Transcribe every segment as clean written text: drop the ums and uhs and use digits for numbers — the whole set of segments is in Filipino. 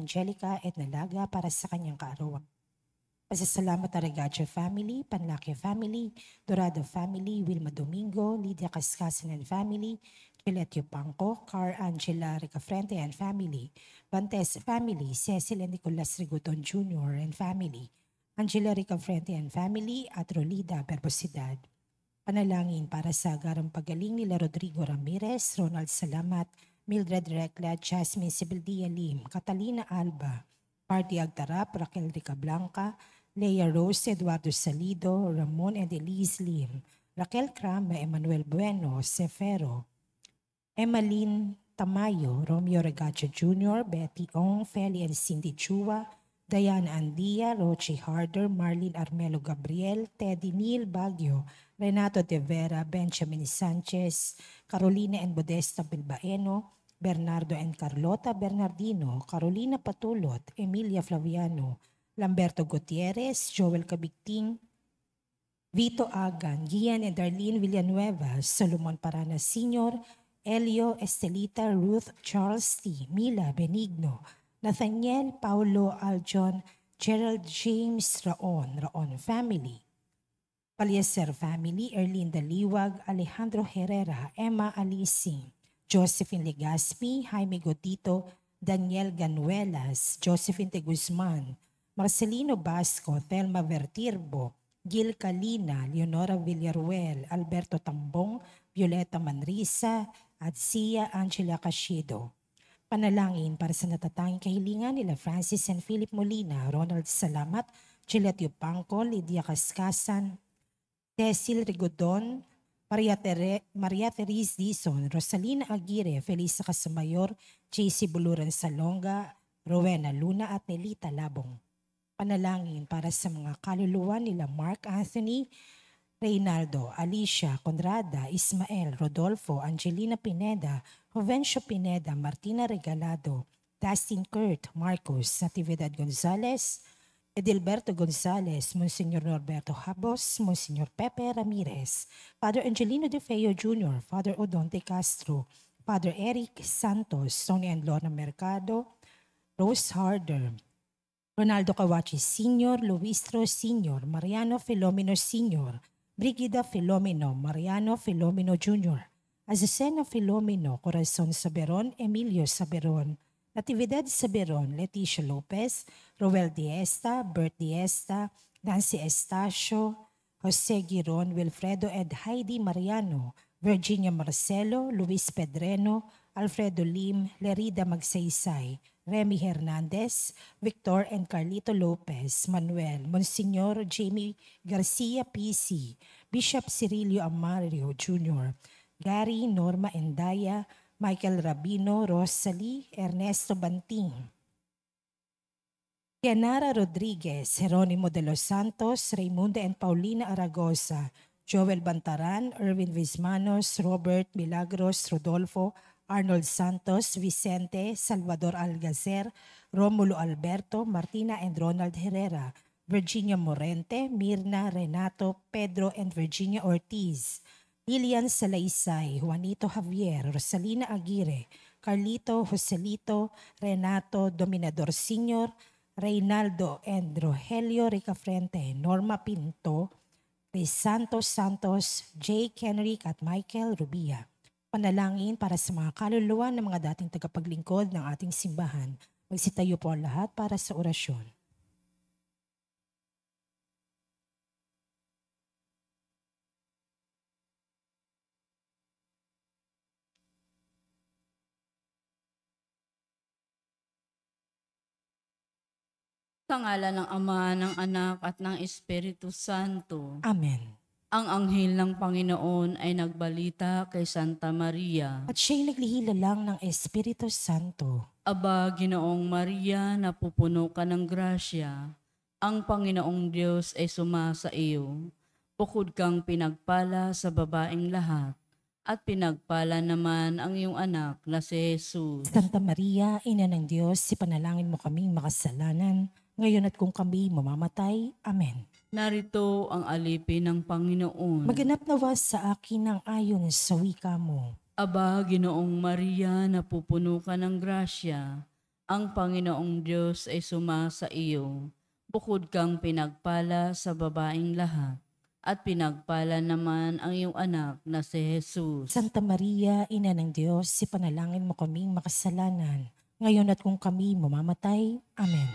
Angelica at Nalaga para sa kanyang kaarawan. Pasasalamat na Regacho family, Panlacchio family, Dorado family, Wilma Domingo, Lydia Cascasan and family, Gillette Yupanco, Car Angela Ricafrente and family, Bantes family, Cecil and Nicolas Rigodon Jr. and family, Angela Ricafrente and family, at Rolida Berbosidad. Panalangin para sa agarang pagaling nila Rodrigo Ramirez, Ronald Salamat, Mildred Recla, Jasmine Sibildia Lim, Catalina Alba, Marty Agtarap, Raquel Ricablanca, Leia Rose, Eduardo Salido, Ramon and Elise Lim, Raquel Crame, Emmanuel Bueno, Sefero, Emmeline Tamayo, Romeo Regacho Jr., Betty Ong, Feli and Cindy Chua, Diana Andia, Rochi Harder, Marlene Armelo Gabriel, Teddy Neil Baguio, Renato De Vera, Benjamin Sanchez, Carolina and Modesta Bilbaeno, Bernardo and Carlota Bernardino, Carolina Patulot, Emilia Flaviano, Lamberto Gutierrez, Joel Cabigting, Vito Agan, Gian and Darlene Villanueva, Solomon Paranas Sr., Elio Estelita, Ruth Charles T., Mila Benigno, Nathaniel Paulo Aljon, Gerald James Raon family, Palieser family, Erlinda Liwag, Alejandro Herrera, Emma Alising, Josephine Legaspi, Jaime Godito, Daniel Ganuelas, Josephine de Guzman, Marcelino Basco, Thelma Vertirbo, Gil Calina, Leonora Villaruel, Alberto Tambong, Violeta Manrisa, at Sia Angela Cashido. Panalangin para sa natatanging kahilingan nila Francis and Philip Molina, Ronald Salamat, Gillette Yupanco, Lydia Cascasan, Cecil Rigodon, Maria Therese Dizon, Rosalina Aguirre, Felisa Casamayor, JC Buluran Salonga, Rowena Luna at Nelita Labong. Panalangin para sa mga kaluluwa nila Mark Anthony, Reynaldo, Alicia, Conrada, Ismael, Rodolfo, Angelina Pineda, Jovencio Pineda, Martina Regalado, Dustin Kurt, Marcos, Natividad Gonzalez, Edilberto Gonzalez, Monsignor Norberto Habos, Monsignor Pepe Ramirez, Father Angelino De Feo Jr., Father Odonte Castro, Father Eric Santos, Sonia and Lorna Mercado, Rose Harder, Ronaldo Kawachi Sr., Luistro Sr., Mariano Filomeno Sr., Brigida Filomeno, Mariano Filomeno Jr., Azucena Filomeno, Corazon Saberon, Emilio Saberon, Natividad Saberon, Leticia Lopez, Roel Diesta, Bert Diesta, Nancy Estacio, Jose Giron, Wilfredo Ed Heidi Mariano, Virginia Marcelo, Luis Pedreno, Alfredo Lim, Lerida Magsaysay, Remy Hernandez, Victor and Carlito Lopez, Manuel, Monsignor Jamie Garcia PC, Bishop Cirilio Amario Jr., Gary Norma Endaya, Michael Rabino, Rosalie, Ernesto Banting, Yanara Rodriguez, Jeronimo de los Santos, Raymunda and Paulina Aragosa, Joel Bantaran, Erwin Vismanos, Robert Milagros, Rodolfo, Arnold Santos, Vicente, Salvador Algazer, Romulo Alberto, Martina and Ronald Herrera, Virginia Morente, Mirna, Renato, Pedro and Virginia Ortiz, Lilian Salaysay, Juanito Javier, Rosalina Aguirre, Carlito, Joselito, Renato, Dominador Sr., Reynaldo and Rogelio Ricafrente, Norma Pinto, Chris Santos Santos, Jake Henrique at Michael Rubia. Panalangin para sa mga kaluluwa ng mga dating tagapaglingkod ng ating simbahan. Magsitayo po ang lahat para sa orasyon. Sa ngalan ng Ama, ng Anak at ng Espiritu Santo. Amen. Ang anghel ng Panginoon ay nagbalita kay Santa Maria. At siya'y naglihila lang ng Espiritu Santo. Aba, Ginoong Maria, napupuno ka ng grasya. Ang Panginoong Diyos ay sumasa iyo. Bukod kang pinagpala sa babaeng lahat. At pinagpala naman ang iyong anak na si Jesus. Santa Maria, Ina ng Diyos, ipanalangin mo kaming makasalanan, ngayon at kung kami mamamatay. Amen. Narito ang alipin ng Panginoon. Maganap nawa sa akin ang ayon sa wika mo. Aba, Ginoong Maria, napupuno ka ng grasya. Ang Panginoong Diyos ay sumasa iyo. Bukod kang pinagpala sa babaeng lahat, at pinagpala naman ang iyong anak na si Jesus. Santa Maria, Ina ng Diyos, ipanalangin mo kaming makasalanan, ngayon at kung kami mamamatay. Amen.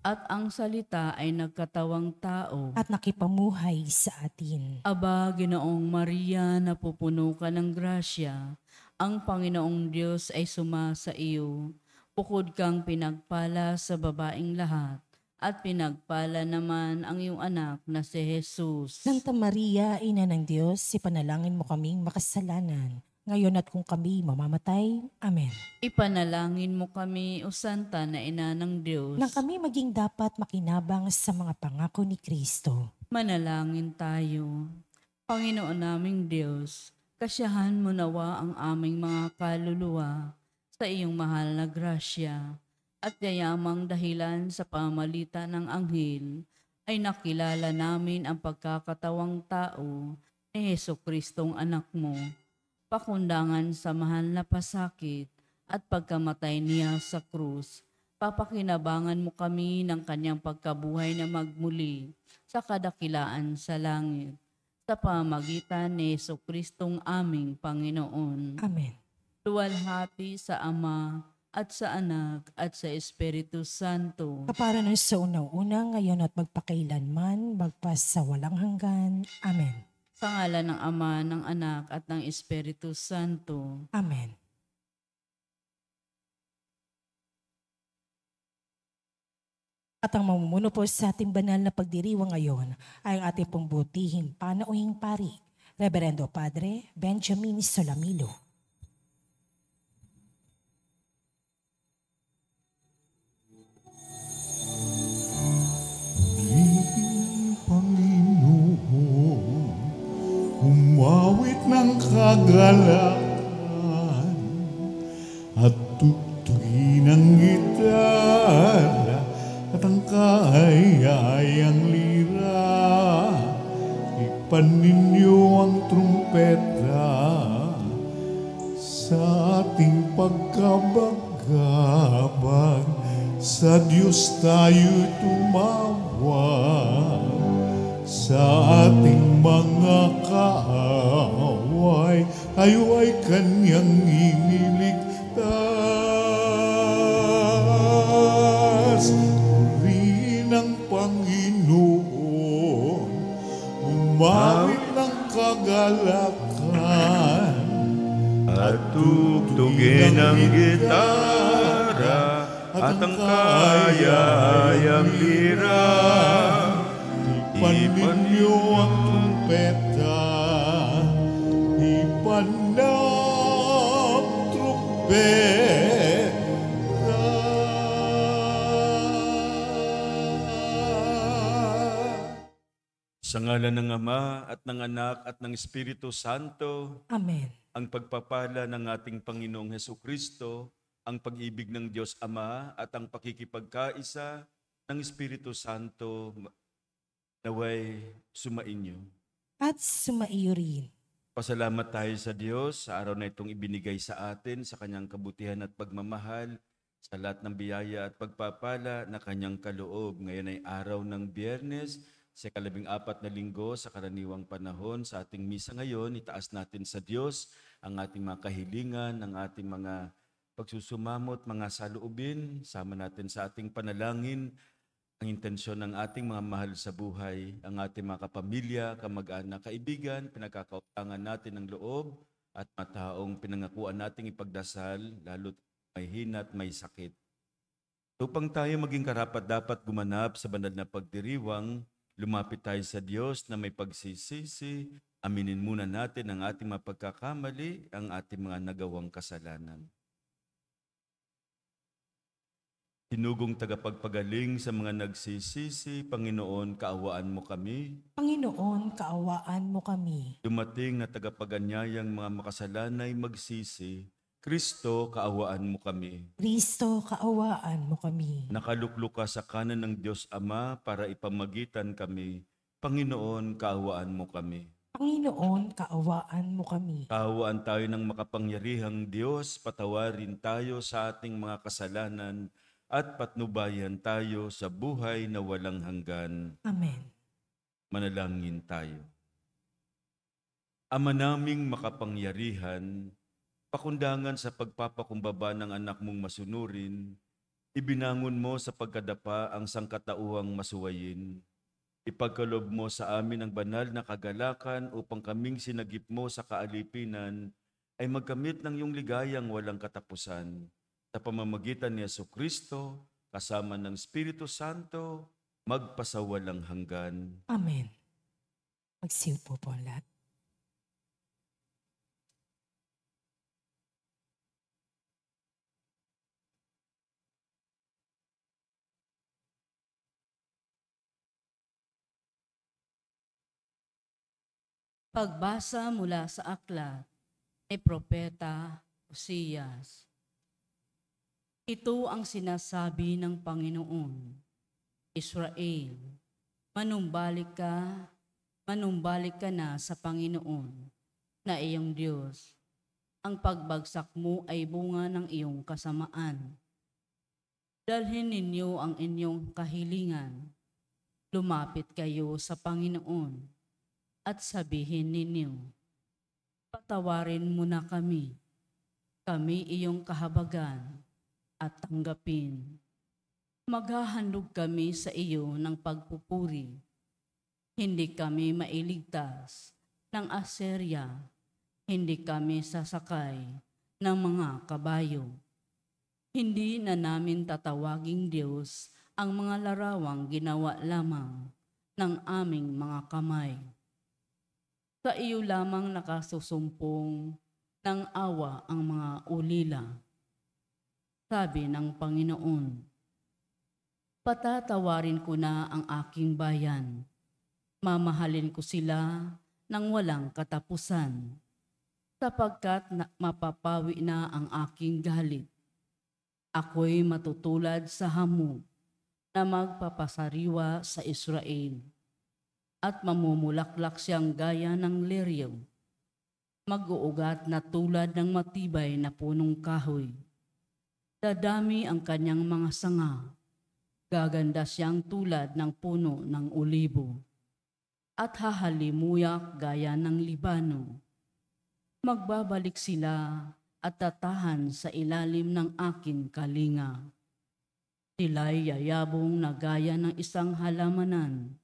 At ang salita ay nagkatawang tao. At nakipamuhay sa atin. Aba, Ginoong Maria, napupuno ka ng grasya. Ang Panginoong Diyos ay sumasa iyo. Bukod kang pinagpala sa babaeng lahat, at pinagpala naman ang iyong anak na si Jesus. Santa Maria, Ina ng Diyos, ipanalangin mo kaming makasalanan, ngayon at kung kami mamamatay. Amen. Ipanalangin mo kami, O Santa na Ina ng Diyos. Nang kami maging dapat makinabang sa mga pangako ni Kristo. Manalangin tayo. Panginoon naming Diyos, kasiyahan mo nawa ang aming mga kaluluwa sa iyong mahal na grasya, at yayamang dahilan sa pamalitan ng anghel ay nakilala namin ang pagkakatawang tao ni Jesukristong anak mo. Pakundangan sa mahal na pasakit at pagkamatay niya sa krus, papakinabangan mo kami ng kanyang pagkabuhay na magmuli sa kadakilaan sa langit, sa pamagitan ni Jesukristong aming Panginoon. Amen. Luwalhati sa Ama at sa Anak at sa Espiritu Santo. Kapara nun sa unang-una, ngayon at magpakailanman, magpas sa walang hanggan. Amen. Sa ngalan ng Ama, ng Anak at ng Espiritu Santo. Amen. At ang mamumuno po sa ating banal na pagdiriwang ngayon ay ang ating pong butihing panauhing pari, Reverendo Padre Benjamin Solamilo. Panginoon, umawit ng kagalakan at tugtugin ang gitara at ang kahayayang lira. Ikpan ninyo ang trumpeta sa ating pagkabagabag. Sa Diyos tayo tumawag, sa ating mga kaaway, tayo ay kanyang iniligtas. Purihin ang Panginoon, umawit ng kagalakan, at tugtugin ang gitara at ang kahayayang lira. Ipan ninyo ang trumpeta, ipan ng trumpeta. Sa ngalan ng Ama at ng Anak at ng Espiritu Santo, Amen. ang pagpapala ng ating Panginoong Hesukristo, ang pag-ibig ng Diyos Ama at ang pakikipagkaisa ng Espiritu Santo naway sumainyo. At sumaiyo rin. Pasalamat tayo sa Diyos sa araw na itong ibinigay sa atin sa kanyang kabutihan at pagmamahal, sa lahat ng biyaya at pagpapala na kanyang kaloob. Ngayon ay araw ng Biyernes, sa 14 na linggo sa karaniwang panahon. Sa ating misa ngayon, itaas natin sa Diyos ang ating mga kahilingan, ang ating mga pagsusumamot, mga saloobin. Sama natin sa ating panalangin ang intensyon ng ating mga mahal sa buhay, ang ating mga kapamilya, kamag-anak, kaibigan, pinagkakautangan natin ng loob at mataong pinangakuan nating ipagdasal, lalo't may hina at may sakit. Upang tayo maging karapat-dapat gumanap sa banal na pagdiriwang, lumapit tayo sa Diyos na may pagsisisi, aminin muna natin ang ating mapagkakamali, ang ating mga nagawang kasalanan. Tinugong tagapagpagaling sa mga nagsisisi, Panginoon, kaawaan mo kami. Panginoon, kaawaan mo kami. Dumating na tagapaganyayang mga makasalanay magsisi, Kristo, kaawaan mo kami. Kristo, kaawaan mo kami. Nakaluklok ka sa kanan ng Diyos Ama para ipamagitan kami. Panginoon, kaawaan mo kami. Panginoon, kaawaan mo kami. Kaawaan tayo ng makapangyarihang Diyos, patawarin tayo sa ating mga kasalanan at patnubayan tayo sa buhay na walang hanggan. Amen. Manalangin tayo. Ama naming makapangyarihan, pakundangan sa pagpapakumbaba ng anak mong masunurin, ibinangon mo sa pagkadapa ang sangkatauhang masuwayin. Ipagkalob mo sa amin ang banal na kagalakan upang kaming sinagip mo sa kaalipinan ay magkamit ng iyong ligayang walang katapusan. Sa pamamagitan ni Jesucristo, kasama ng Espiritu Santo, magpasawalang hanggan. Amen. Magsiupo po ang lahat. Pagbasa mula sa aklat ni Propeta Hosias. Ito ang sinasabi ng Panginoon, Israel, manumbalik ka na sa Panginoon na iyong Diyos. Ang pagbagsak mo ay bunga ng iyong kasamaan. Dalhin ninyo ang inyong kahilingan. Lumapit kayo sa Panginoon at sabihin ninyo, patawarin mo na kami iyong kahabagan at tanggapin. Maghahandog kami sa iyo ng pagpupuri. Hindi kami mailigtas ng Assyria, hindi kami sasakay ng mga kabayo. Hindi na namin tatawaging Diyos ang mga larawang ginawa lamang ng aming mga kamay. Sa iyo lamang nakasusumpong ng awa ang mga ulila. Sabi ng Panginoon, patatawarin ko na ang aking bayan. Mamahalin ko sila ng walang katapusan, sapagkat mapapawi na ang aking galit. Ako'y matutulad sa hamog na magpapasariwa sa Israel. At mamumulaklak siyang gaya ng leryo, mag-uugat na tulad ng matibay na punong kahoy. Dadami ang kanyang mga sanga, gaganda siyang tulad ng puno ng olibo, at hahalimuyak gaya ng Libano. Magbabalik sila at tatahan sa ilalim ng aking kalinga. Sila'y yayabong na gaya ng isang halamanan,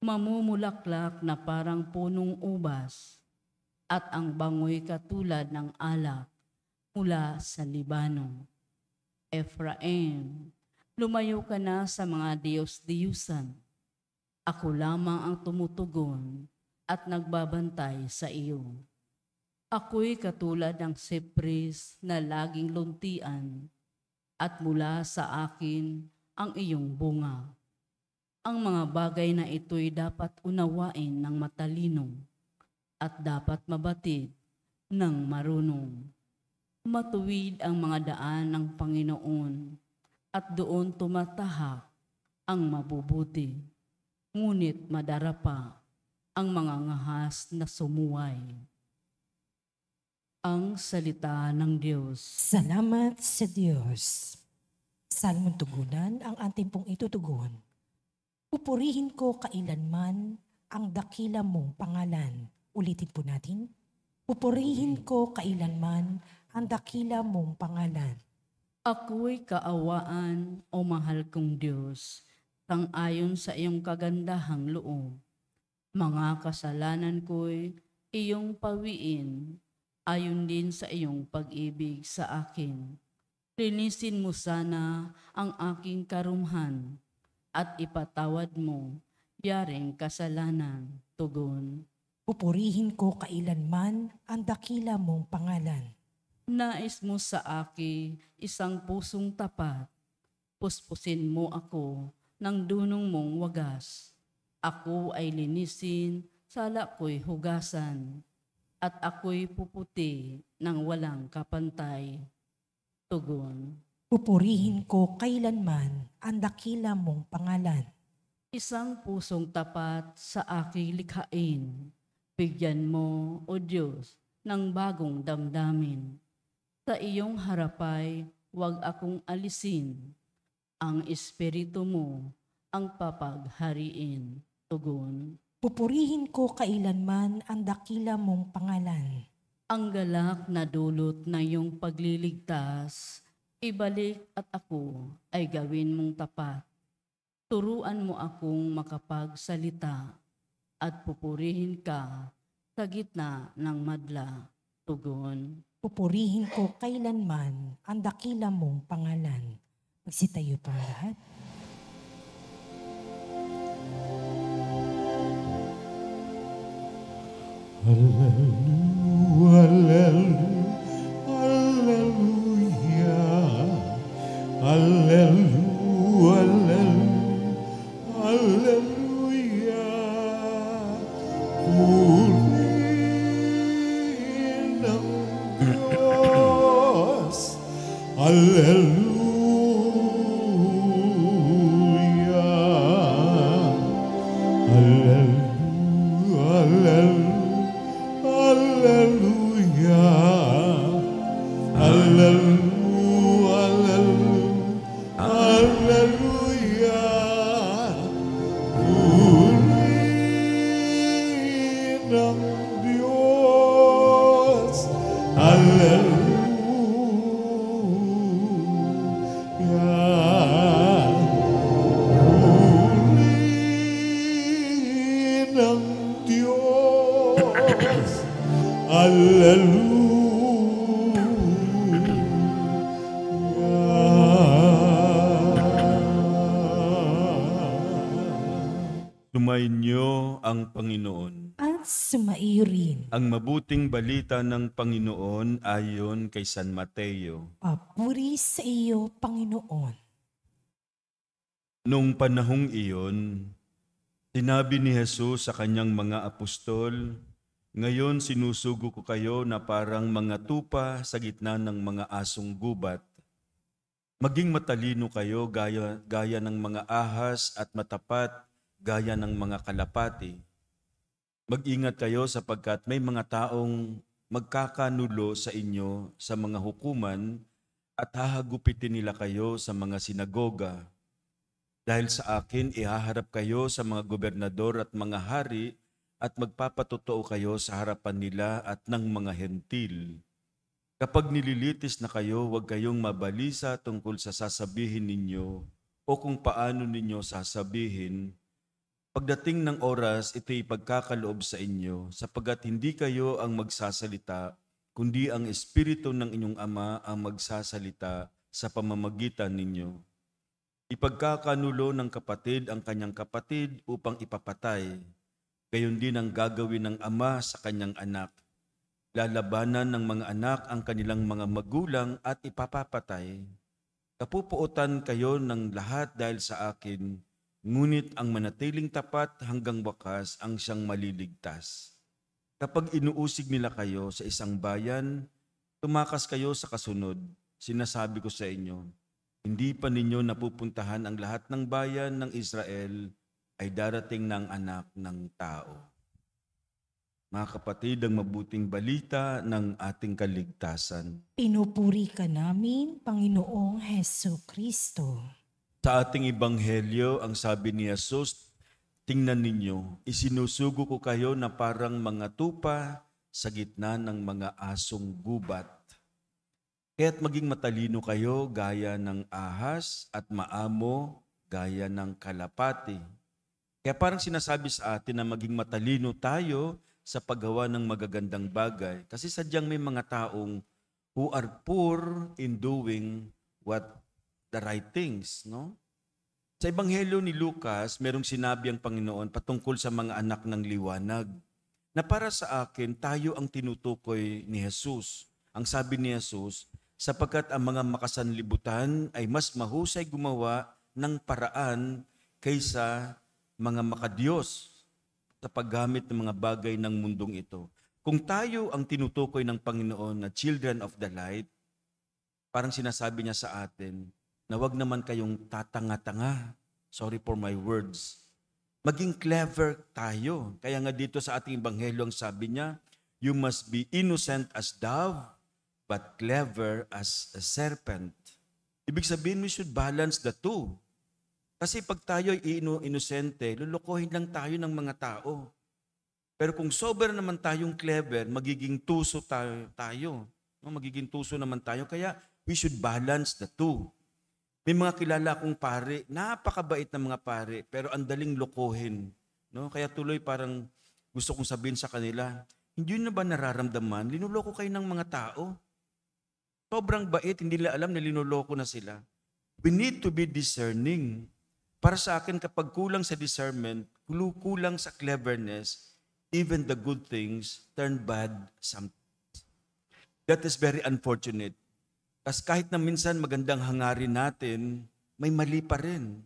mamumulaklak na parang punong ubas, at ang bangoy katulad ng alak mula sa Libano. Ephraim, lumayo ka na sa mga Diyos-diyusan. Ako lamang ang tumutugon at nagbabantay sa iyo. Ako'y katulad ng sipris na laging luntian, at mula sa akin ang iyong bunga. Ang mga bagay na ito'y dapat unawain ng matalino at dapat mabatid ng marunong. Matuwid ang mga daan ng Panginoon at doon tumatahak ang mabubuti. Ngunit madarapa ang mga ngahas na sumuway. Ang salita ng Diyos. Salamat sa Diyos. Salmong tugunan ang ating pong itutugon. Pupurihin ko kailanman ang dakila mong pangalan. Ulitin po natin. Pupurihin ko kailanman ang dakila mong pangalan. Ako'y kaawaan, o mahal kong Diyos, sang-ayon sa iyong kagandahang loob. Mga kasalanan ko'y iyong pawiin, ayon din sa iyong pag-ibig sa akin. Linisin mo sana ang aking karumhan, at ipatawad mo yaring kasalanan. Tugon. Pupurihin ko kailanman ang dakila mong pangalan. Nais mo sa akin isang pusong tapat. Puspusin mo ako ng dunong mong wagas. Ako ay linisin, sala ko'y hugasan, at ako'y puputi ng walang kapantay. Tugon. Pupurihin ko kailanman ang dakila mong pangalan. Isang pusong tapat sa aking likhain. Bigyan mo, O Diyos, ng bagong damdamin. Sa iyong harapay, huwag akong alisin. ang espiritu mo ang papaghariin. Tugon. Pupurihin ko kailanman ang dakila mong pangalan. Ang galak na dulot ng iyong pagliligtas, ibalik at ako ay gawin mong tapat. Turuan mo akong makapagsalita at pupurihin ka sa gitna ng madla. Tugon. Pupurihin ko kailanman ang dakila mong pangalan. Magsitayo pa lahat. Hallelujah, hallelujah, hallelujah. Purihin ng Diyos. Hallelujah, hallelujah, hallelujah, hallelujah, hallelujah. Purihin ng Diyos. Hallelujah. Purihin ng Diyos. Hallelujah. Sumainyo ang Panginoon. At sumaiyo rin. Ang mabuting balita ng Panginoon ayon kay San Mateo. Papuri sa iyo, Panginoon. Noong panahong iyon, sinabi ni Jesus sa kanyang mga apostol, "Ngayon sinusugo ko kayo na parang mga tupa sa gitna ng mga asong gubat. Maging matalino kayo gaya ng mga ahas at matapat gaya ng mga kalapati. Mag-ingat kayo sapagkat may mga taong magkakanulo sa inyo sa mga hukuman at hahagupitin nila kayo sa mga sinagoga. Dahil sa akin, ihaharap kayo sa mga gobernador at mga hari at magpapatotoo kayo sa harapan nila at ng mga hentil. Kapag nililitis na kayo, huwag kayong mabalisa tungkol sa sasabihin ninyo o kung paano ninyo sasabihin. Pagdating ng oras, ito'y pagkakaloob sa inyo, sapagkat hindi kayo ang magsasalita, kundi ang Espiritu ng inyong Ama ang magsasalita sa pamamagitan ninyo. Ipagkakanulo ng kapatid ang kanyang kapatid upang ipapatay. Gayon din ang gagawin ng ama sa kanyang anak. Lalabanan ng mga anak ang kanilang mga magulang at ipapapatay. Kapupuotan kayo ng lahat dahil sa akin, ngunit ang manatiling tapat hanggang wakas ang siyang maliligtas. Kapag inuusig nila kayo sa isang bayan, tumakas kayo sa kasunod. Sinasabi ko sa inyo, hindi pa ninyo napupuntahan ang lahat ng bayan ng Israel ay darating ng anak ng tao. Mga kapatid, ang mabuting balita ng ating kaligtasan. Pinupuri ka namin, Panginoong Heso Kristo. Sa ating ebanghelyo, ang sabi ni Jesus, tingnan ninyo, isinusugo ko kayo na parang mga tupa sa gitna ng mga asong gubat. Kaya't maging matalino kayo gaya ng ahas at maamo gaya ng kalapati. Kaya parang sinasabi sa atin na maging matalino tayo sa paggawa ng magagandang bagay. Kasi sadyang may mga taong who are poor in doing what the right things, no? Sa Ebanghelyo ni Lucas, merong sinabi ang Panginoon patungkol sa mga anak ng liwanag, na para sa akin, tayo ang tinutukoy ni Jesus. Ang sabi ni Jesus, sapagkat ang mga makasanlibutan ay mas mahusay gumawa ng paraan kaysa mga makadiyos sa paggamit ng mga bagay ng mundong ito. Kung tayo ang tinutukoy ng Panginoon na children of the light, parang sinasabi niya sa atin na wag naman kayong tatanga-tanga. Sorry for my words. Maging clever tayo. Kaya nga dito sa ating ebanghelyo ang sabi niya, you must be innocent as dove, but clever as a serpent. Ibig sabihin, we should balance the two. Kasi pag tayo ay inosente, lulukohin lang tayo ng mga tao. Pero kung sobra naman tayong clever, magiging tuso tayo. No? Magiging tuso naman tayo. Kaya we should balance the two. May mga kilala kong pare, napakabait na mga pare, pero ang daling lokohin. No? Kaya tuloy parang gusto kong sabihin sa kanila, hindi nyo na ba nararamdaman? Linuloko kayo ng mga tao. Sobrang bait, hindi nila alam na linuloko na sila. We need to be discerning. Para sa akin, kapag kulang sa discernment, kulang sa cleverness, even the good things turn bad sometimes. That is very unfortunate. Kasi kahit na minsan magandang hangarin natin, may mali pa rin.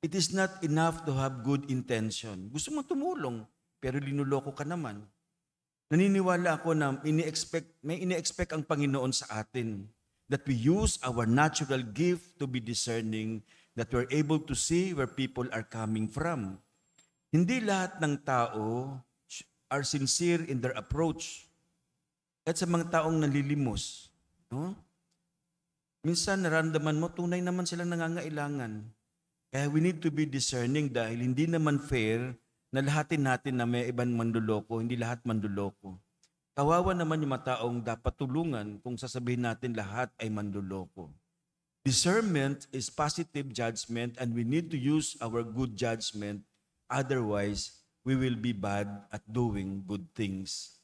It is not enough to have good intention. Gusto mo tumulong, pero linuloko ka naman. Naniniwala ako na may ini-expect ang Panginoon sa atin that we use our natural gift to be discerning, that we're able to see where people are coming from. Hindi lahat ng tao are sincere in their approach. At sa mga taong nalilimos, no? Minsan nararamdaman mo, tunay naman silang nangangailangan. Kaya we need to be discerning dahil hindi naman fair na lahatin natin na may ibang manduloko, hindi lahat manduloko. Kawawa naman yung mga taong dapat tulungan kung sasabihin natin lahat ay manduloko. Discernment is positive judgment and we need to use our good judgment. Otherwise, we will be bad at doing good things.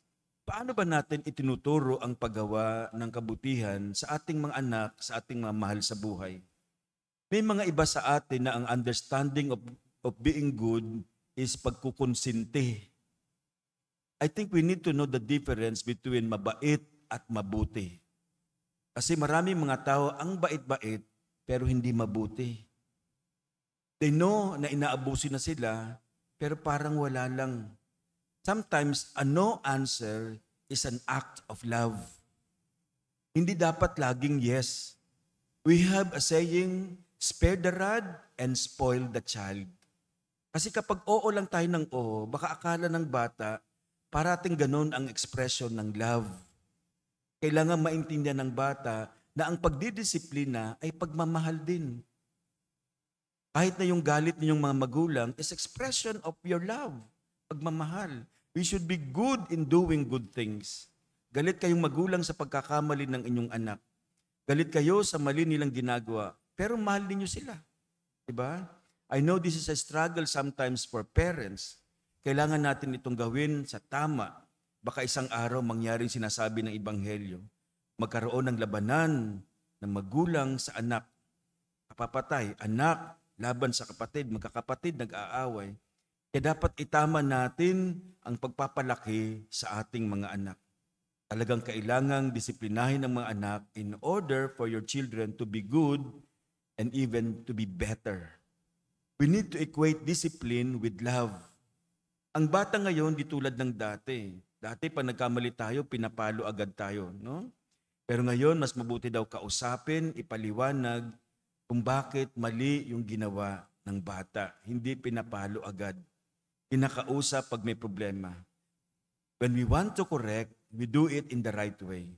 Paano ba natin itinuturo ang paggawa ng kabutihan sa ating mga anak, sa ating mga mahal sa buhay? May mga iba sa atin na ang understanding of being good is pagkukonsinti. I think we need to know the difference between mabait at mabuti. Kasi maraming mga tao ang bait-bait pero hindi mabuti. They know na inaabuso na sila pero parang wala lang. Sometimes, a no answer is an act of love. Hindi dapat laging yes. We have a saying, spare the rod and spoil the child. Kasi kapag oo lang tayo ng oo, baka akala ng bata, parating ganun ang expression ng love. Kailangan maintindihan ng bata na ang pagdidisiplina ay pagmamahal din. Kahit na yung galit ninyong mga magulang is expression of your love, pagmamahal. We should be good in doing good things. Galit kayong magulang sa pagkakamali ng inyong anak. Galit kayo sa mali nilang ginagawa, pero mahal ninyo sila. Diba? I know this is a struggle sometimes for parents. Kailangan natin itong gawin sa tama. Baka isang araw mangyaring sinasabi ng Ebanghelyo. Magkaroon ng labanan ng magulang sa anak. Kapapatay, anak, laban sa kapatid, magkakapatid, nag-aaway. Kaya dapat itama natin ang pagpapalaki sa ating mga anak. Talagang kailangang disiplinahin ang mga anak in order for your children to be good and even to be better. We need to equate discipline with love. Ang bata ngayon, di tulad ng dati. Dati, pag nagkamali tayo, pinapalo agad tayo, no? Pero ngayon, mas mabuti daw kausapin, ipaliwanag kung bakit mali yung ginawa ng bata. Hindi pinapalo agad. Pinakausap pag may problema. When we want to correct, we do it in the right way.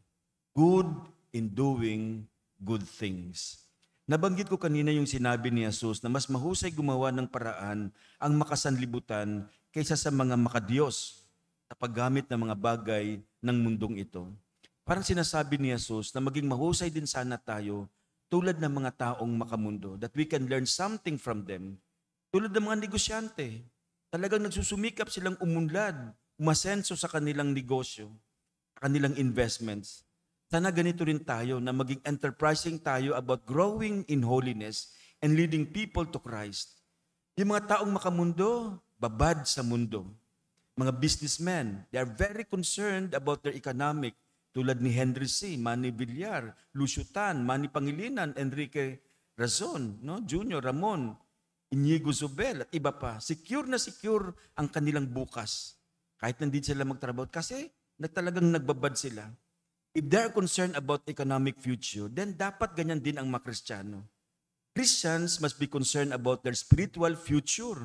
Good in doing good things. Nabanggit ko kanina yung sinabi ni Jesus na mas mahusay gumawa ng paraan ang makasanlibutan kaysa sa mga makadiyos sa paggamit ng mga bagay ng mundong ito. Parang sinasabi ni Jesus na maging mahusay din sana tayo tulad ng mga taong makamundo, that we can learn something from them. Tulad ng mga negosyante, talagang nagsusumikap silang umunlad, umasenso sa kanilang negosyo, kanilang investments. Sana ganito rin tayo na maging enterprising tayo about growing in holiness and leading people to Christ. Yung mga taong makamundo, babad sa mundo. Mga businessmen, they are very concerned about their economic, tulad ni Henry C., Manny Villar, Lucio Tan, Manny Pangilinan, Enrique Razon, no? Junior Ramon, Inigo Zubel, at iba pa. Secure na secure ang kanilang bukas. Kahit nandito sila magtrabaho. Kasi talagang nagbabad sila. If they are concerned about economic future, then dapat ganyan din ang mga Kristiyano. Christians must be concerned about their spiritual future.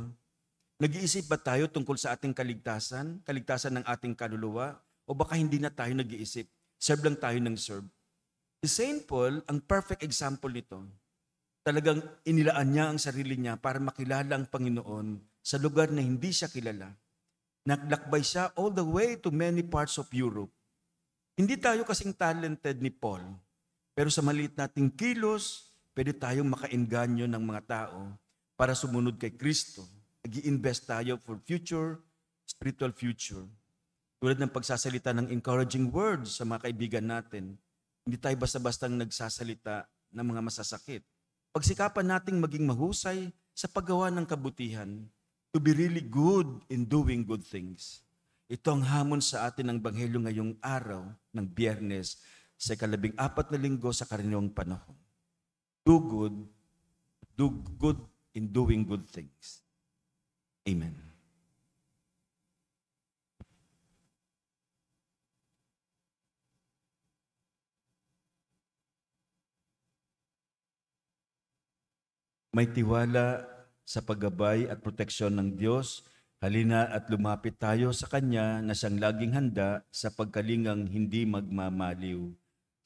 Nag-iisip ba tayo tungkol sa ating kaligtasan? Kaligtasan ng ating kaluluwa? O baka hindi na tayo nag-iisip? Serve lang tayo ng serve. Si Saint Paul, ang perfect example nito. Talagang inilaan niya ang sarili niya para makilala ang Panginoon sa lugar na hindi siya kilala. Naglakbay siya all the way to many parts of Europe. Hindi tayo kasing talented ni Paul, pero sa maliit nating kilos, pwede tayong makainganyo ng mga tao para sumunod kay Kristo. Nag-i-invest tayo for future, spiritual future. Tulad ng pagsasalita ng encouraging words sa mga kaibigan natin. Hindi tayo basta-bastang nagsasalita ng mga masasakit. Pagsikapan nating maging mahusay sa paggawa ng kabutihan, to be really good in doing good things. Ito ang hamon sa atin ng Banghelyo ngayong araw ng Biyernes sa 14 na linggo sa karaniwang panahon. Do good in doing good things. Amen. May tiwala sa paggabay at proteksyon ng Diyos, halina at lumapit tayo sa Kanya na siyang laging handa sa pagkalingang hindi magmamaliw.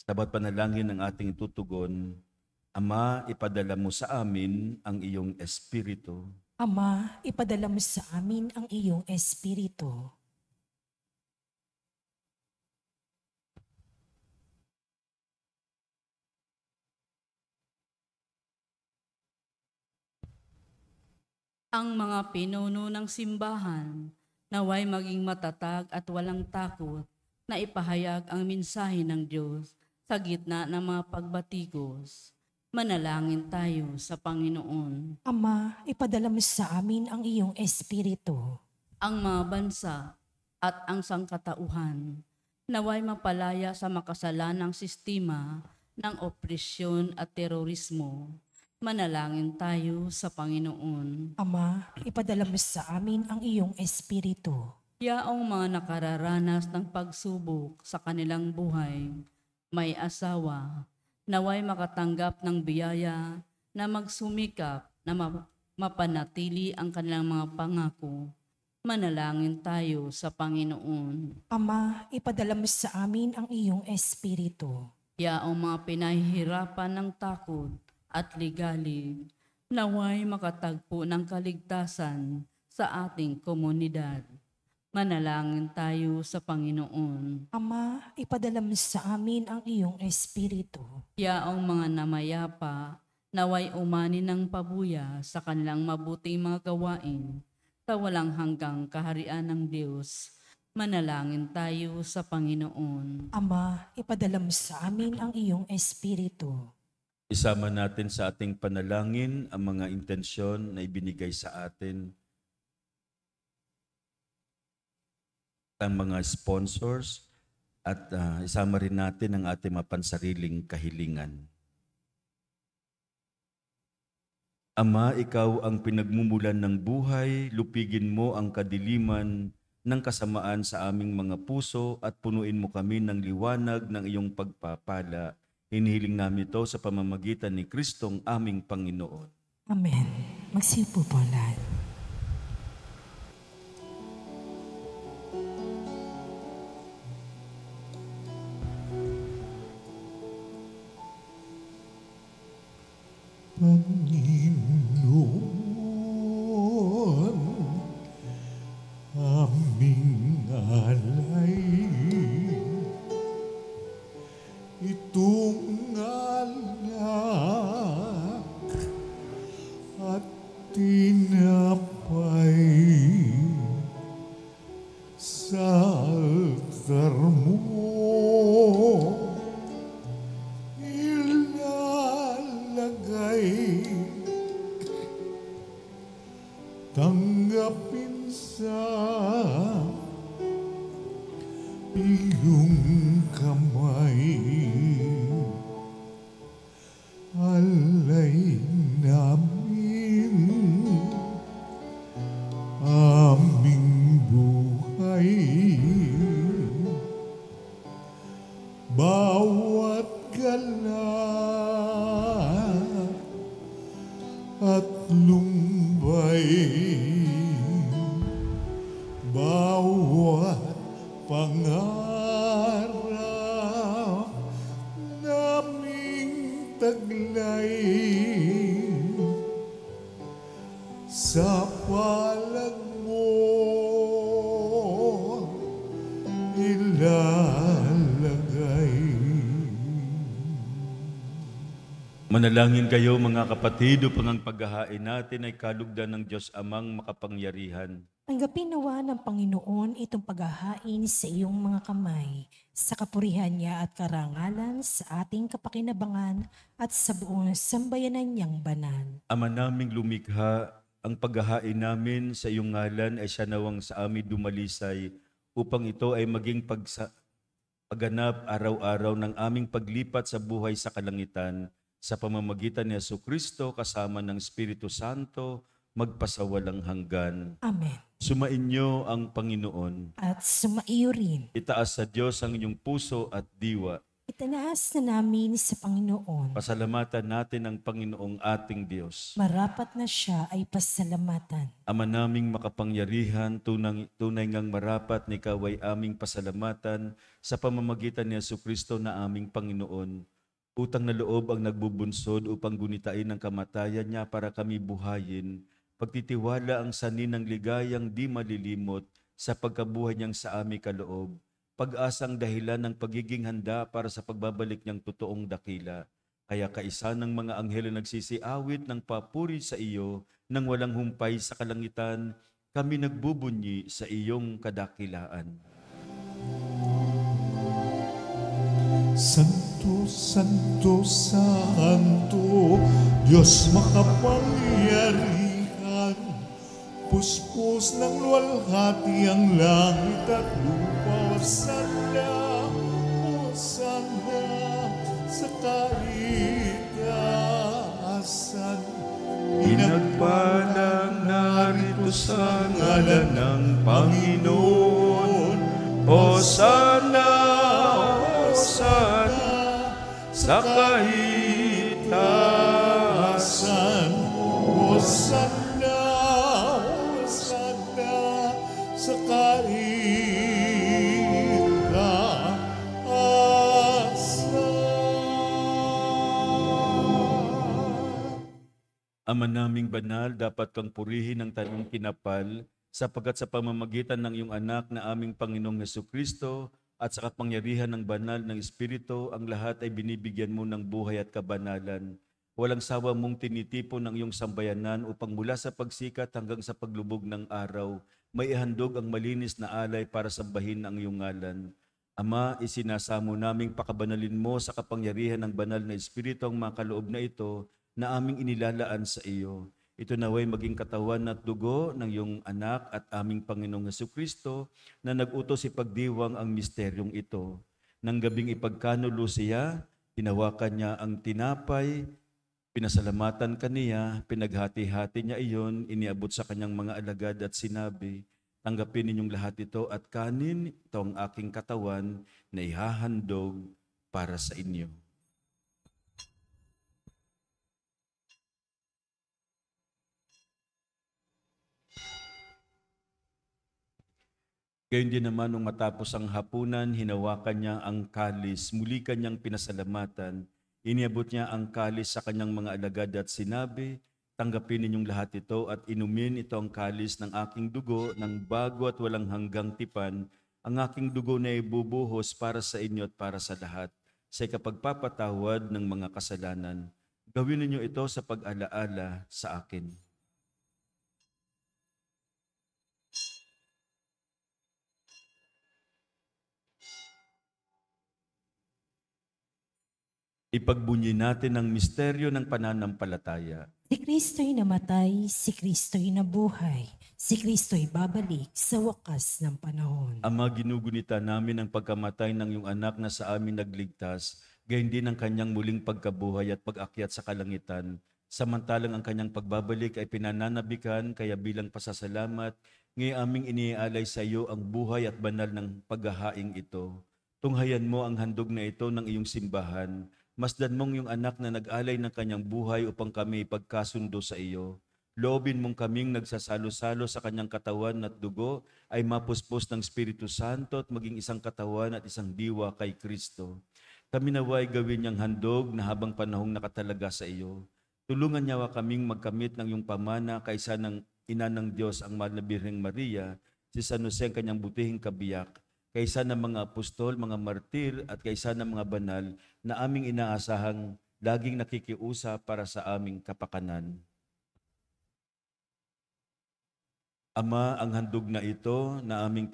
Sa bawat panalangin ng ating tutugon, Ama, ipadala mo sa amin ang iyong Espiritu. Ama, ipadala mo sa amin ang iyong Espiritu. Ang mga pinuno ng simbahan, naway maging matatag at walang takot na ipahayag ang mensahe ng Diyos sa gitna ng mga pagbatikos. Manalangin tayo sa Panginoon. Ama, ipadala mo sa amin ang iyong Espiritu. Ang mga bansa at ang sangkatauhan, naway mapalaya sa makasalanang sistema ng opresyon at terorismo. Manalangin tayo sa Panginoon. Ama, ipadala mo sa amin ang iyong Espiritu. Yaong mga nakararanas ng pagsubok sa kanilang buhay, may asawa, naway makatanggap ng biyaya na magsumikap na mapanatili ang kanilang mga pangako. Manalangin tayo sa Panginoon. Ama, ipadala mo sa amin ang iyong Espiritu. Yaong mga pinahihirapan ng takot at ligalig, naway makatagpo ng kaligtasan sa ating komunidad. Manalangin tayo sa Panginoon. Ama, ipadala mo sa amin ang iyong Espiritu. Yaong mga namayapa, naway umani ng pabuya sa kanilang mabuting mga gawain, sa walang hanggang kaharian ng Diyos. Manalangin tayo sa Panginoon. Ama, ipadala mo sa amin ang iyong Espiritu. Isama natin sa ating panalangin ang mga intensyon na ibinigay sa atin ang mga sponsors at isama rin natin ang ating mapansariling kahilingan. Ama, ikaw ang pinagmumulan ng buhay, lupigin mo ang kadiliman ng kasamaan sa aming mga puso at punuin mo kami ng liwanag ng iyong pagpapala. Hinihiling namin ito sa pamamagitan ni Kristong aming Panginoon. Amen. Magsipo po lahat. Panginoon, aming alay, itong alak at tinapay sa altar mo. Tanggapin sa iyong kamay, alay namin aming buhay, bawat galak at lumbay, bawat pangarap sa palad mo ilalagay. Manalangin kayo mga kapatid upang ang paghahain natin ay kalugdan ng Diyos Amang makapangyarihan. Tanggapin nawa ng Panginoon itong paghahain sa iyong mga kamay, sa kapurihan niya at karangalan sa ating kapakinabangan at sa buong sambayanan niyang banal. Ama naming lumikha, ang paghahain namin sa iyong ngalan ay siya nawang sa amin dumalisay upang ito ay maging pagganap araw-araw ng aming paglipat sa buhay sa kalangitan sa pamamagitan ni Jesucristo kasama ng Espiritu Santo magpasawalang hanggan. Amen. Sumainyo ang Panginoon. At sumaiyo rin. Itaas sa Diyos ang inyong puso at diwa. Itanaas na namin sa Panginoon. Pasalamatan natin ang Panginoong ating Diyos. Marapat na siya ay pasalamatan. Ama naming makapangyarihan, tunay ngang marapat na ikaw ay aming pasalamatan sa pamamagitan ni Jesucristo na aming Panginoon. Utang na loob ang nagbubunsod upang gunitain ang kamatayan niya para kami buhayin. Pagtitiwala ang sanin ng ligayang di malilimot sa pagkabuhay niyang sa aming kaloob. Pag-asang dahilan ng pagiging handa para sa pagbabalik niyang totoong dakila. Kaya kaisa ng mga anghel na nagsisiawit ng papuri sa iyo nang walang humpay sa kalangitan, kami nagbubunyi sa iyong kadakilaan. Santo, Santo, Santo, Diyos makapangyarihan, puspos ng luwalhati ang langit at lupa. Hosana, Hosana, sa kaitaasan. Pinagpalang narito sa ngalan ng Panginoon. Hosana, Hosana, sa kaitaasan. Hosana, Hosana, sa kaitaasan. Ama naming banal, dapat kang purihin ng tanong kinapal, sapagkat sa pamamagitan ng iyong anak na aming Panginoong Jesucristo at sa kapangyarihan ng banal ng Espiritu, ang lahat ay binibigyan mo ng buhay at kabanalan. Walang sawa mong tinitipon ng iyong sambayanan upang mula sa pagsikat hanggang sa paglubog ng araw, may ihandog ang malinis na alay para sambahin ang iyong ngalan. Ama, isinasamo naming pakabanalin mo sa kapangyarihan ng banal na Espiritu ang mga kaloob na ito na aming inilalaan sa iyo. Ito naway maging katawan at dugo ng iyong anak at aming Panginoong Jesucristo na nag-utos ipagdiwang ang misteryong ito. Nang gabing ipagkanulo siya, hinawakan niya ang tinapay, pinasalamatan kaniya, pinaghati-hati niya iyon, iniabot sa kanyang mga alagad at sinabi, tanggapin ninyong lahat ito at kanin, ito ang aking katawan na ihahandog para sa inyo. Gayon din naman nung matapos ang hapunan, hinawakan niya ang kalis, muli kanyang pinasalamatan, iniabot niya ang kalis sa kanyang mga alagad at sinabi, tanggapin ninyong lahat ito at inumin ito ang kalis ng aking dugo ng bago at walang hanggang tipan, ang aking dugo na ibubuhos para sa inyo at para sa lahat, sa ikapagpapatawad ng mga kasalanan. Gawin ninyo ito sa pag-alaala sa akin. Ipagbunyi natin ang misteryo ng pananampalataya. Si Kristo'y namatay, si Kristo'y nabuhay, si Kristo'y babalik sa wakas ng panahon. Ama, ginugunita namin ang pagkamatay ng iyong anak na sa amin nagligtas, gayon din ang kanyang muling pagkabuhay at pag-akyat sa kalangitan. Samantalang ang kanyang pagbabalik ay pinananabikan, kaya bilang pasasalamat, ngayon aming iniaalay sa iyo ang buhay at banal ng paghahaing ito. Tunghayan mo ang handog na ito ng iyong simbahan. Masdan mong yung anak na nag-alay ng kanyang buhay upang kami ipagkasundo sa iyo. Loobin mong kaming nagsasalo-salo sa kanyang katawan at dugo ay mapuspos ng Espiritu Santo at maging isang katawan at isang diwa kay Kristo. Kami naway gawin niyang handog na habang panahong nakatalaga sa iyo. Tulungan niya kaming magkamit ng iyong pamana kaysa ng ina ng Diyos ang mahal na Birheng Maria, si San Jose ang kanyang butihing kabiyak, kaysa ng mga apostol, mga martir at kaysa ng mga banal na aming inaasahang laging nakikiusa para sa aming kapakanan. Ama, ang handog na ito na aming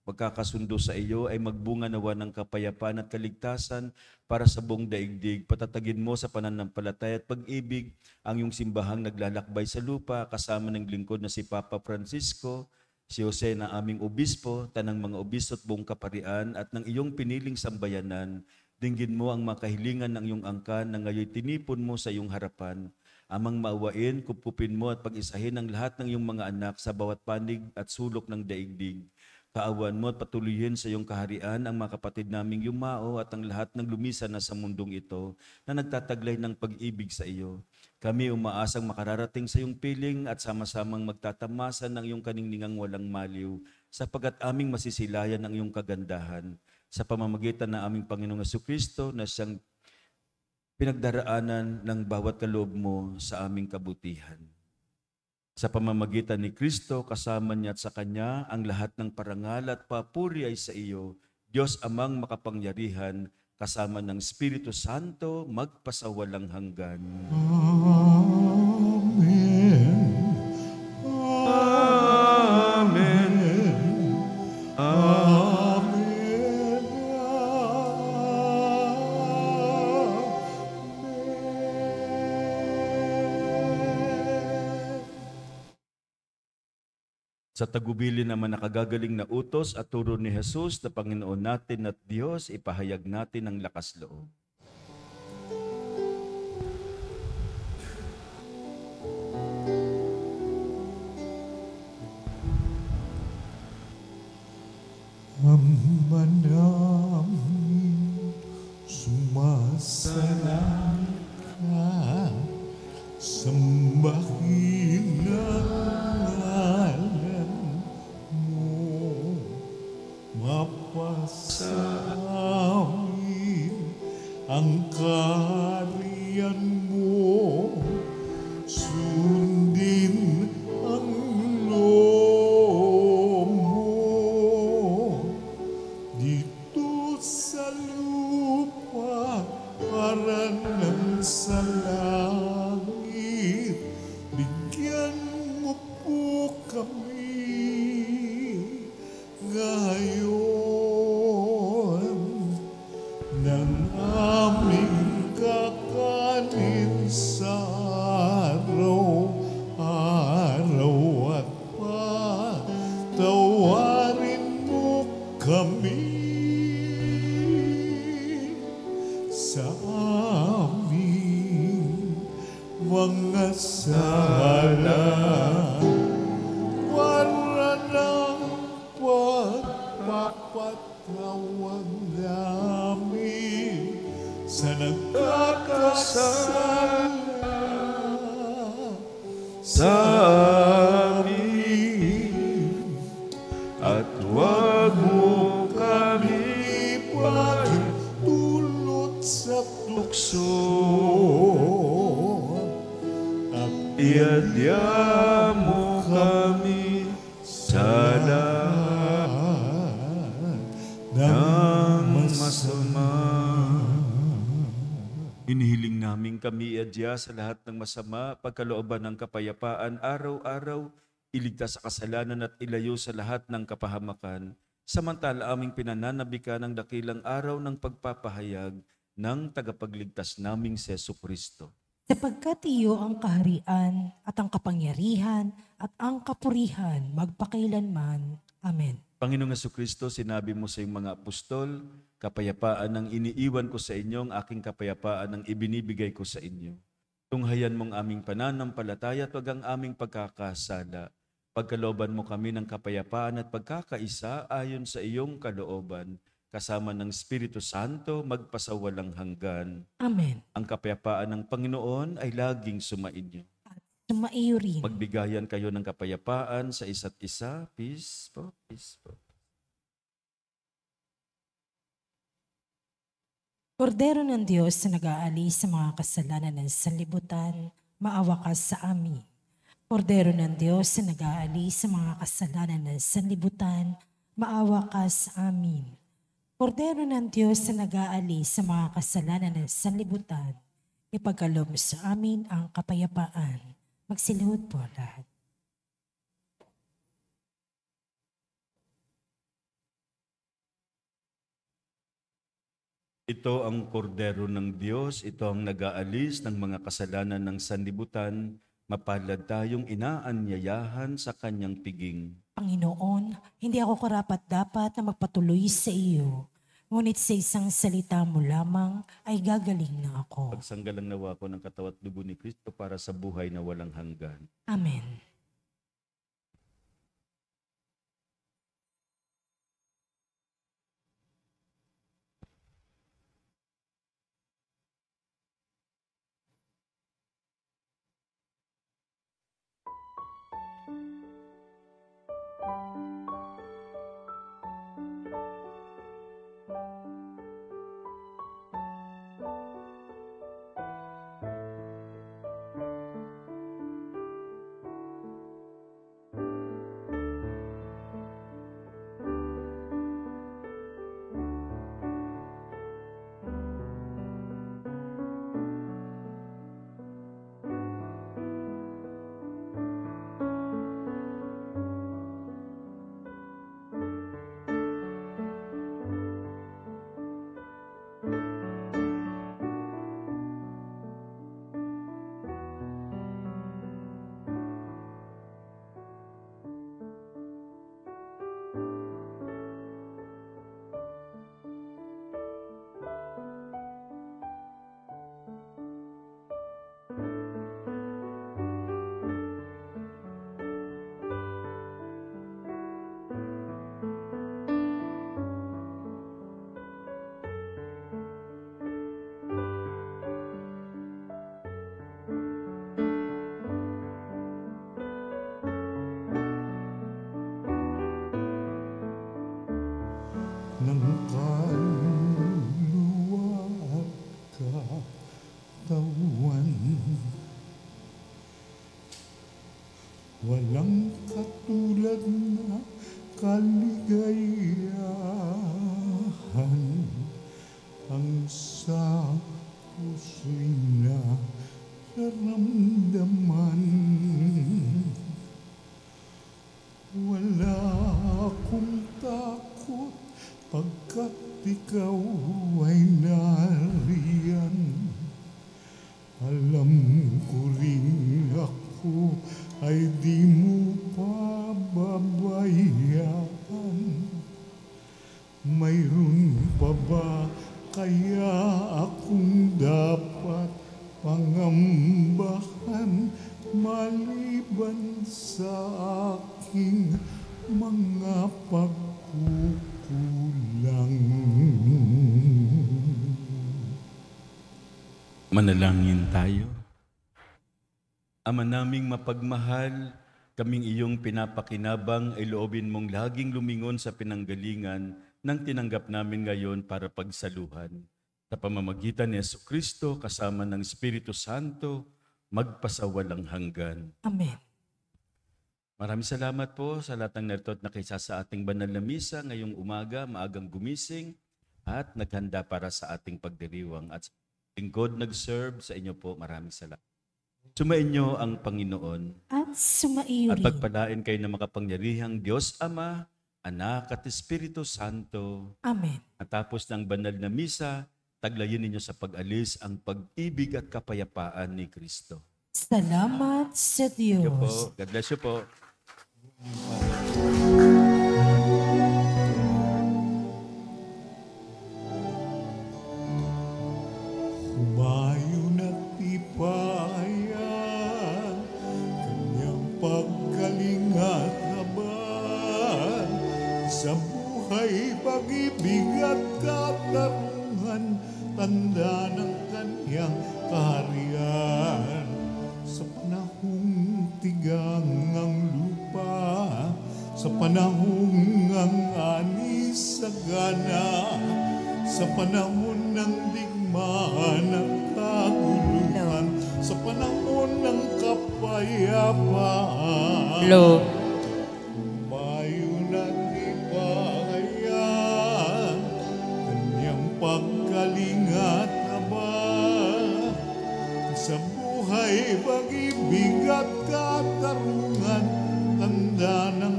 pagkakasundo sa iyo ay magbunga nawa ng kapayapaan at kaligtasan para sa buong daigdig. Patatagin mo sa pananampalataya at pag-ibig ang iyong simbahang naglalakbay sa lupa kasama ng lingkod na si Papa Francisco, si Jose na aming obispo, tanang mga obispo at buong kaparian at ng iyong piniling sambayanan. Dinggin mo ang makahilingan ng iyong angkan na ngayon tinipon mo sa iyong harapan. Amang maawain, kupkupin mo at pag-isahin ang lahat ng iyong mga anak sa bawat panig at sulok ng daigdig. Kaawan mo at patuloyin sa iyong kaharian ang mga kapatid naming yumao at ang lahat ng lumisan na sa mundong ito na nagtataglay ng pag-ibig sa iyo. Kami umaasang makararating sa iyong piling at sama-samang magtatamasan ng iyong kaningningang walang maliw sapagkat aming masisilayan ang iyong kagandahan sa pamamagitan ng aming Panginoong Jesucristo na siyang pinagdaraanan ng bawat kaloob mo sa aming kabutihan. Sa pamamagitan ni Kristo, kasama niya at sa Kanya, ang lahat ng parangal at papuri ay sa iyo, Diyos Amang makapangyarihan, kasama ng Espiritu Santo, magpasawalang hanggan. Amen. Amen. Amen. Sa tagubili naman nakagagaling na utos at turo ni Jesus na Panginoon natin at Diyos, ipahayag natin ang lakas loob. Ama namin, sumasalangit ka, sambahin ang ngalan mo, mapasa amin ang kaharian mo, sundin ang loob mo dito sa lupa para ng sa langit. Bigyan mo po kami ngayon ng aming kakanin sa araw-araw at patawarin mo kami sa aming mga sala. Para ng pagpapatawad namin sa nagkakasala sa amin, at huwag mo kami pagtulot sa tukso. Iadya mo kami sa lahat ng masama. Inihiling namin kami iadya sa lahat ng masama, pagkalooban ng kapayapaan araw-araw, iligtas sa kasalanan at ilayo sa lahat ng kapahamakan. Samantala aming pinananabikan ang dakilang araw ng pagpapahayag ng tagapagligtas naming si Jesucristo. Sapagkat iyo ang kaharian at ang kapangyarihan at ang kapurihan magpakailanman. Amen. Panginoong Jesucristo, sinabi mo sa iyong mga apostol, kapayapaan ang iniiwan ko sa inyo, ang aking kapayapaan ang ibinibigay ko sa inyo. Tunghayan mong aming pananampalataya at wag ang aming pagkakasala. Pagkalooban mo kami ng kapayapaan at pagkakaisa ayon sa iyong kalooban, kasama ng Espiritu Santo, magpasawalang hanggan. Amen. Ang kapayapaan ng Panginoon ay laging sumainyo. Sumaiyo rin. Magbigayan kayo ng kapayapaan sa isa't isa. Peace po, peace po. Kordero ng Diyos na nag-aalis sa mga kasalanan ng sanlibutan, maawa ka sa amin. Kordero ng Diyos na nag-aalis sa mga kasalanan ng sanlibutan, maawa ka sa amin. Kordero ng Diyos na nag-aalis sa mga kasalanan ng sanlibutan, ipagkaloob mo sa amin ang kapayapaan. Magsilihod po lahat. Ito ang kordero ng Diyos, ito ang nag-aalis ng mga kasalanan ng sanlibutan, mapalad tayong inaanyayahan sa kanyang piging. Panginoon, hindi ako karapat-dapat na magpatuloy sa iyo. Ngunit sa isang salita mo lamang ay gagaling na ako. Pagsanggalang nawa ko ng katawan at dugo ni Kristo para sa buhay na walang hanggan. Amen. ng kaluluwa at katawan. Walang katulad na kaligayahan ang sa puso'y nararamdaman. Wala akong takot pagkat ikaw ay nariyan. Alam ko rin ako ay di mo pababayaan. Mayroon pa ba kaya akong dapat pangambahan maliban sa aking mga pagkukulang? Manalangin tayo. Ama naming mapagmahal, kaming iyong pinapakinabang ay loobin mong laging lumingon sa pinanggalingan ng tinanggap namin ngayon para pagsaluhan. Sa pamamagitan ni Jesucristo kasama ng Espiritu Santo, magpasawalang hanggan. Amen. Maraming salamat po sa lahat ng narito at nakisa sa ating banal na misa ngayong umaga, maagang gumising at naghanda para sa ating pagdiriwang. At lingkod nag-serve sa inyo po, maraming salamat. Sumainyo ang Panginoon At sumaiyo at rin. pagpalain kayo ng makapangyarihang Diyos Ama, Anak at Espiritu Santo. Amen. At tapos ng banal na misa, taglayin ninyo sa pag-alis ang pag-ibig at kapayapaan ni Kristo. Salamat sa Thank you po. Diyos. God bless you po. Humayon at ipayan kanyang paggaling at habag sa buhay, pag-ibig at katarungan, tanda ng kanyang kaharian. Sa panahong tigang ang lupa, sa panahong ang ani sagana, sa panahon ng digmaan at kaguluhan, sa panahon ng kapayapaan. Lo, Mayon at ipahayan, kanyang pagkalingat aba. Sa buhay, pag-ibig at katarungan, tanda ng